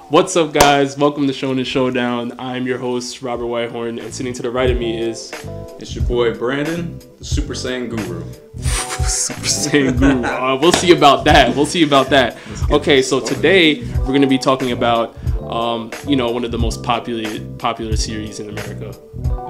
What's up, guys? Welcome to Shonen Showdown. I'm your host, Robert Whitehorn, and sitting to the right of me is... It's your boy, Brandon, the Super Saiyan Guru. Super Saiyan Guru. We'll see about that. Okay, so today we're going to be talking about, one of the most popular series in America.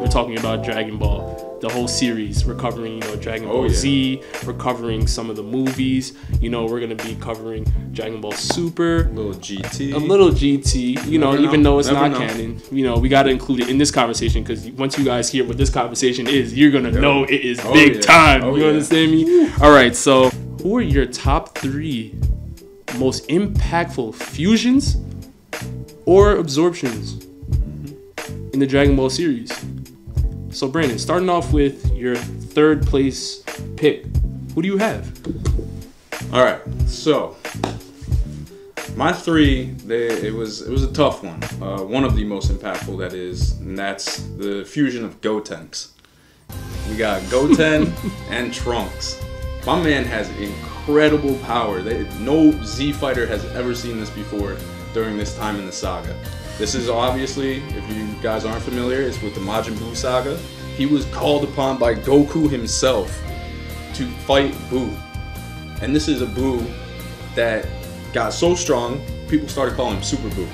We're talking about Dragon Ball. The whole series. We're covering, DragonballZ. We're covering some of the movies. We're going to be covering Dragon Ball Super. A little GT. Even though it's not canon. We got to include it in this conversation because once you guys hear what this conversation is, you're going to know it is big time. You understand me? All right, so who are your top 3 most impactful fusions or absorptions in the Dragon Ball series? So, Brandon, starting off with your 3rd place pick, who do you have? All right, so my 3, it was a tough one. One of the most impactful, that is, and that's the fusion of Gotenks. We got Goten and Trunks. My man has incredible power. No Z fighter has ever seen this before during this time in the saga. This is obviously, if you guys aren't familiar, it's with the Majin Buu saga. He was called upon by Goku himself to fight Buu. And this is a Buu that got so strong, people started calling him Super Buu.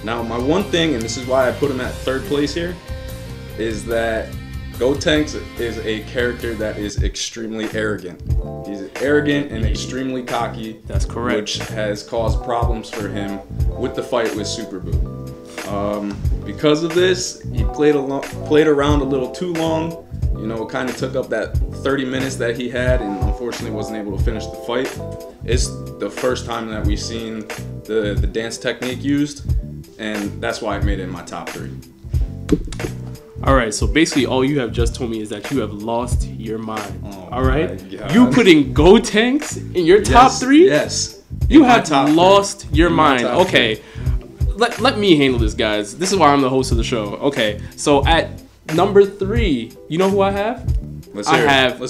Now, my one thing, and this is why I put him at 3rd place here, is that Gotenks is a character that is extremely arrogant. He's arrogant and extremely cocky. That's correct. Which has caused problems for him with the fight with Super Buu. Because of this, he played around a little too long. It kind of took up that 30 minutes that he had, and unfortunately wasn't able to finish the fight. It's the first time that we've seen the dance technique used, and that's why I made it in my top 3. All right, so basically all you have just told me is that you have lost your mind. All right? You putting Gotenks in your top 3? Yes. You have lost your mind. Okay. Let me handle this, guys. This is why I'm the host of the show. Okay, so at number 3, you know who I have? Let's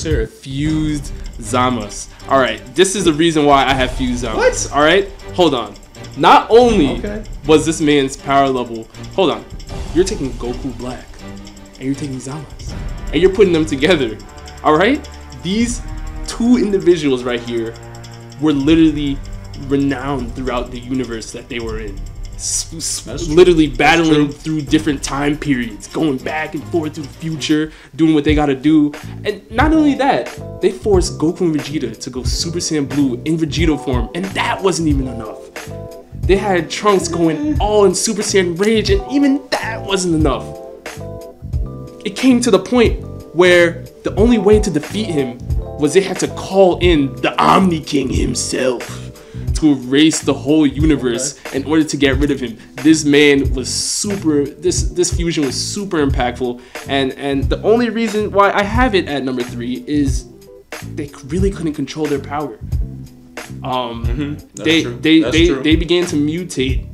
hear it. Fused Zamas. All right, this is the reason why I have Fused Zamas. What? All right, hold on. Not only was this man's power level... Hold on. You're taking Goku Black, and you're taking Zamas, and you're putting them together. All right? These 2 individuals right here were literally renowned throughout the universe that they were in. Literally battling through different time periods, going back and forth through the future, doing what they gotta do. And not only that, they forced Goku and Vegeta to go Super Saiyan Blue in Vegito form, and that wasn't even enough. They had Trunks going all in Super Saiyan Rage, and even that wasn't enough. It came to the point where the only way to defeat him was they had to call in the Omni King himself to erase the whole universe in order to get rid of him. This man was this fusion was super impactful, and the only reason why I have it at number 3 is they really couldn't control their power. They began to mutate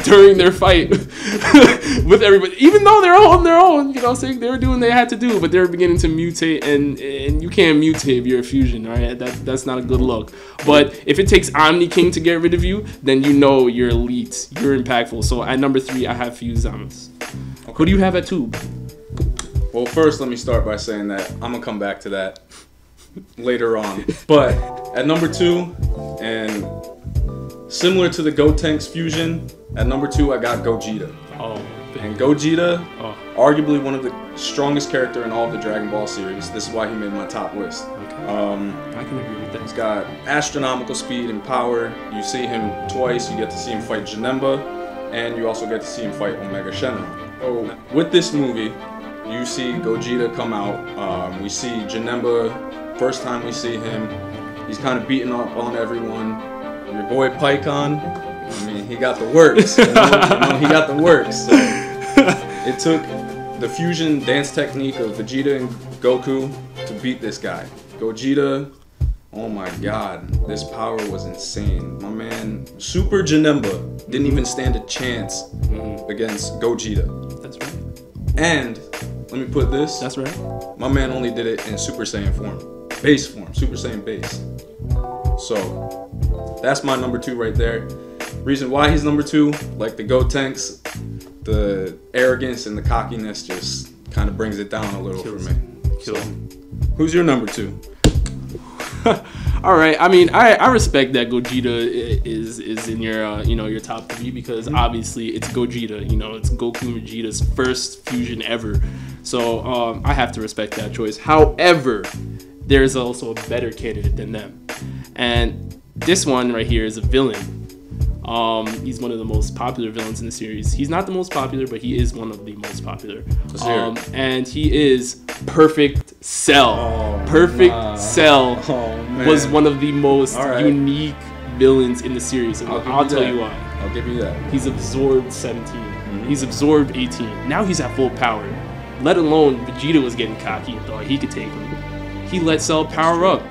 during their fight with everybody, even though they're all on their own, saying they were doing what they had to do, but they were beginning to mutate, and you can't mutate if you're a fusion, all right? That's not a good look. But if it takes Omni King to get rid of you, then you're elite, you're impactful. So at number 3, I have Fused Zamas. Okay. Who do you have at 2? Well, first let me start by saying that I'm gonna come back to that later on. But at number 2, and similar to the Gotenks fusion, at number 2 I got Gogeta. And Gogeta, arguably one of the strongest character in all of the Dragon Ball series. This is why he made my top list. Okay. I can agree with that. He's got astronomical speed and power. You see him twice. You get to see him fight Janemba, and you also get to see him fight Omega Shenron. So with this movie, you see Gogeta come out. We see Janemba, first time we see him. He's kind of beating up on everyone. Your boy Pycon, I mean, he got the works. He got the works. So it took the fusion dance technique of Vegeta and Goku to beat this guy. Gogeta Oh my god, this power was insane. My man, Super Janemba didn't even stand a chance against Gogeta. That's right. And let me put this. That's right. My man only did it in Super Saiyan form. Base form. Super Saiyan base. So, that's my number 2 right there. Reason why he's number 2, like the Gotenks, the arrogance and the cockiness just kind of brings it down a little for me. So, who's your number 2? All right. I mean, I respect that Gogeta is in your your top 3 because obviously it's Gogeta. You know, it's Goku and Vegeta's first fusion ever. So I have to respect that choice. However, there's also a better candidate than them, and this one right here is a villain. He's one of the most popular villains in the series. He's not the most popular, but he is one of the most popular. And he is Perfect Cell. Perfect Cell was one of the most unique villains in the series. And I'll tell you why. I'll give you that. He's absorbed 17. He's absorbed 18. Now he's at full power. Let alone Vegeta was getting cocky and thought he could take him. He let Cell power up,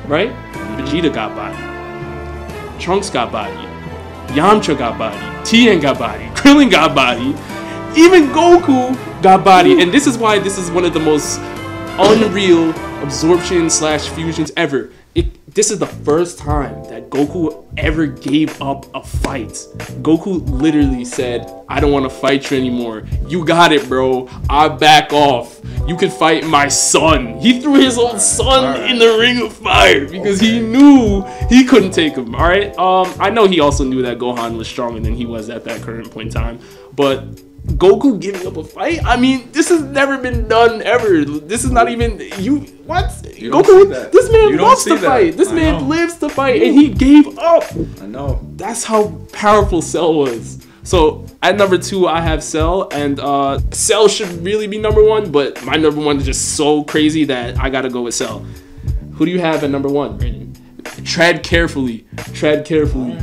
right? Vegeta got body. Trunks got body. Yamcha got body, Tien got body, Krillin got body, even Goku got body. And this is why this is one of the most unreal absorption/fusions ever. This is the first time that Goku ever gave up a fight. Goku literally said, I don't want to fight you anymore. You got it, bro. I back off. You can fight my son. He threw his own son in the ring of fire because he knew he couldn't take him, all right? I know he also knew that Gohan was stronger than he was at that current point in time, but Goku giving up a fight? I mean, this has never been done ever. This is not even Goku, this man loves to fight. This man lives to fight, and he gave up. I know. That's how powerful Cell was. So at number 2, I have Cell, and Cell should really be number 1, but my number 1 is just so crazy that I gotta go with Cell. Who do you have at number 1, Brandon? Tread carefully. Tread carefully.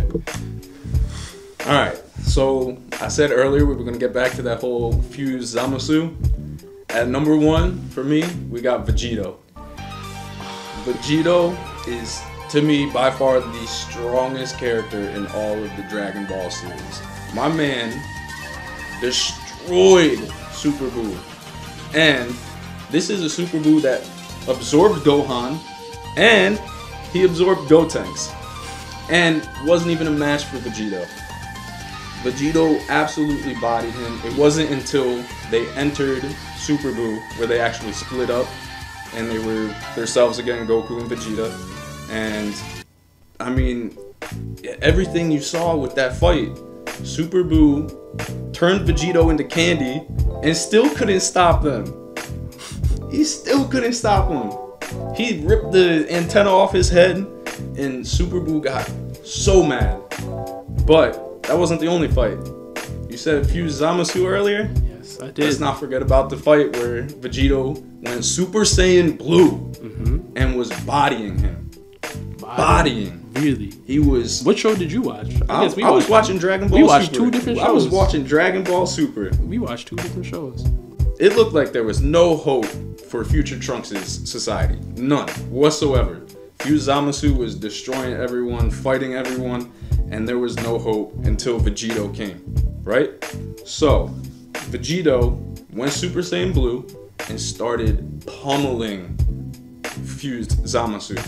All right. So I said earlier we were gonna get back to that whole fuse Zamasu. At number 1 for me, we got Vegito. Vegito is, to me, by far the strongest character in all of the Dragon Ball series. My man destroyed Super Buu. And this is a Super Buu that absorbed Gohan, and he absorbed Gotenks, and wasn't even a match for Vegito. Vegito absolutely bodied him. It wasn't until they entered Super Buu where they actually split up and they were themselves again, Goku and Vegeta. And I mean, everything you saw with that fight, Super Buu turned Vegito into candy and still couldn't stop them. He still couldn't stop him. He ripped the antenna off his head and Super Buu got so mad. But that wasn't the only fight. You said Fuse Zamasu earlier? Yes, I did. Let's not forget about the fight where Vegito went Super Saiyan Blue and was bodying him. Bodying. Really? He was... What show did you watch? I was watching Dragon Ball Super. We watched 2 different shows. I was watching Dragon Ball Super. We watched 2 different shows. It looked like there was no hope for future Trunks' society. None whatsoever. Fuse Zamasu was destroying everyone, fighting everyone, and there was no hope until Vegito came, right? So, Vegito went Super Saiyan Blue and started pummeling Fused Zamasu.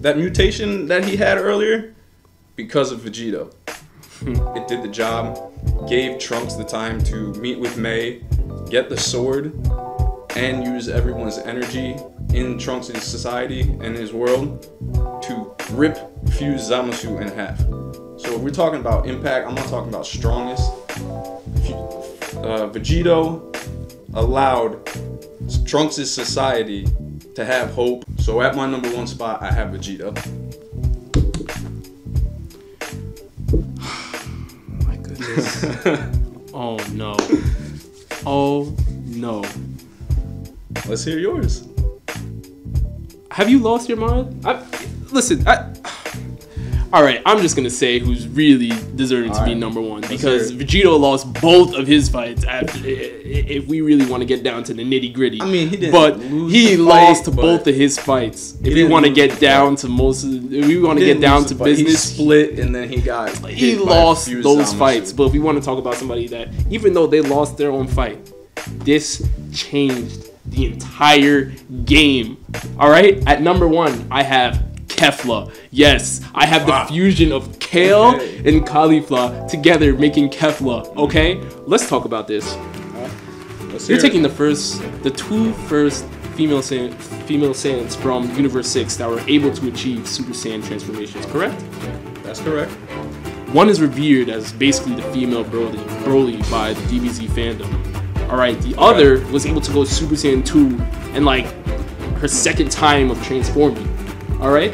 That mutation that he had earlier, because of Vegito. It did the job, gave Trunks the time to meet with May, get the sword, and use everyone's energy in Trunks' society and his world to rip Fuse Zamasu in half. So if we're talking about impact, I'm not talking about strongest. Vegito allowed Trunks' society to have hope. So at my number 1 spot, I have Vegito. My goodness. Oh no. Oh no. Let's hear yours. Have you lost your mind? All All right, I'm just gonna say who's really deserving to be number one because Vegito lost both of his fights. If we really want to get down to the nitty gritty, I mean, he didn't. But lose he the lost fight, both of his fights. If we want to get down to most, if we want to get down to business, he split and then he lost those fights. But if we want to talk about somebody that, even though they lost their own fight, this changed the entire game. All right, at number one, I have Kevlar. Yes, I have the fusion of kale and cauliflower together making Kevlar. Okay, let's talk about this. You're taking the two first female Saiyans from Universe 6 that were able to achieve Super Saiyan transformations, correct? That's correct. One is revered as basically the female Broly by the DBZ fandom. All right, the other was able to go Super Saiyan 2 and like her second time of transforming. All right,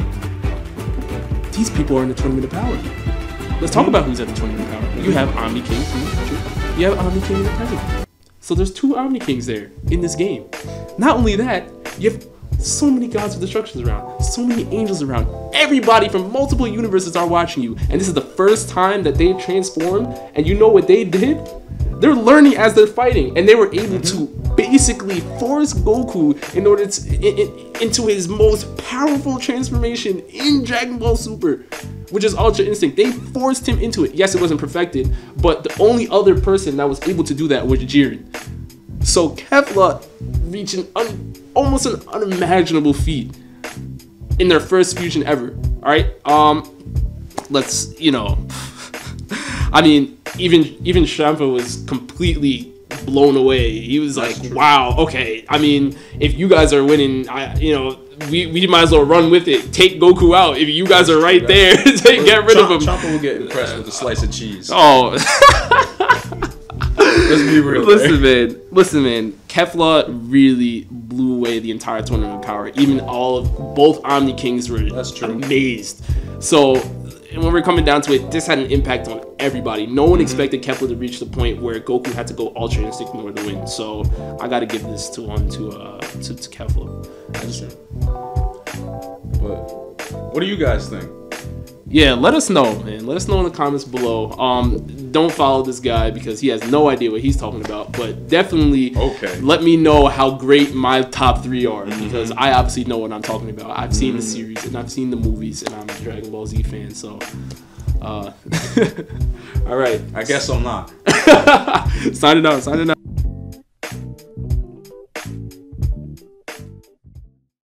these people are in the Tournament of Power. Let's talk about who's at the Tournament of Power. You have Omni King from the future. You have Omni King in the present. So there's two Omni Kings there in this game. Not only that, you have so many gods of destructions around, so many angels around. Everybody from multiple universes are watching you, and this is the first time that they transformed. And you know what they did? They're learning as they're fighting, and they were able to basically force Goku in order to into his most powerful transformation in Dragon Ball Super, which is Ultra Instinct. They forced him into it. Yes, it wasn't perfected, but the only other person that was able to do that was Jiren. So Kevlar reached almost an unimaginable feat in their first fusion ever. All right, let's I mean, even Shampoo was completely blown away. He was like, wow, okay. I mean, if you guys are winning, we might as well run with it. Take Goku out. If you guys are right there, get rid of him. Chopper will get impressed with a slice of cheese. Oh. Let's be real. Listen, man. Kevlar really blew away the entire Tournament of Power. Even both Omni Kings were amazed. So when we're coming down to it, this had an impact on everybody. No one expected Kevlar to reach the point where Goku had to go Ultra Instinct in order to win. So I gotta give this to Kevlar. But what do you guys think? Yeah, let us know, man. Let us know in the comments below. Don't follow this guy because he has no idea what he's talking about. But definitely let me know how great my top 3 are because I obviously know what I'm talking about. I've seen the series and I've seen the movies and I'm a Dragon Ball Z fan. So, all right. I guess I'm not. Signing out.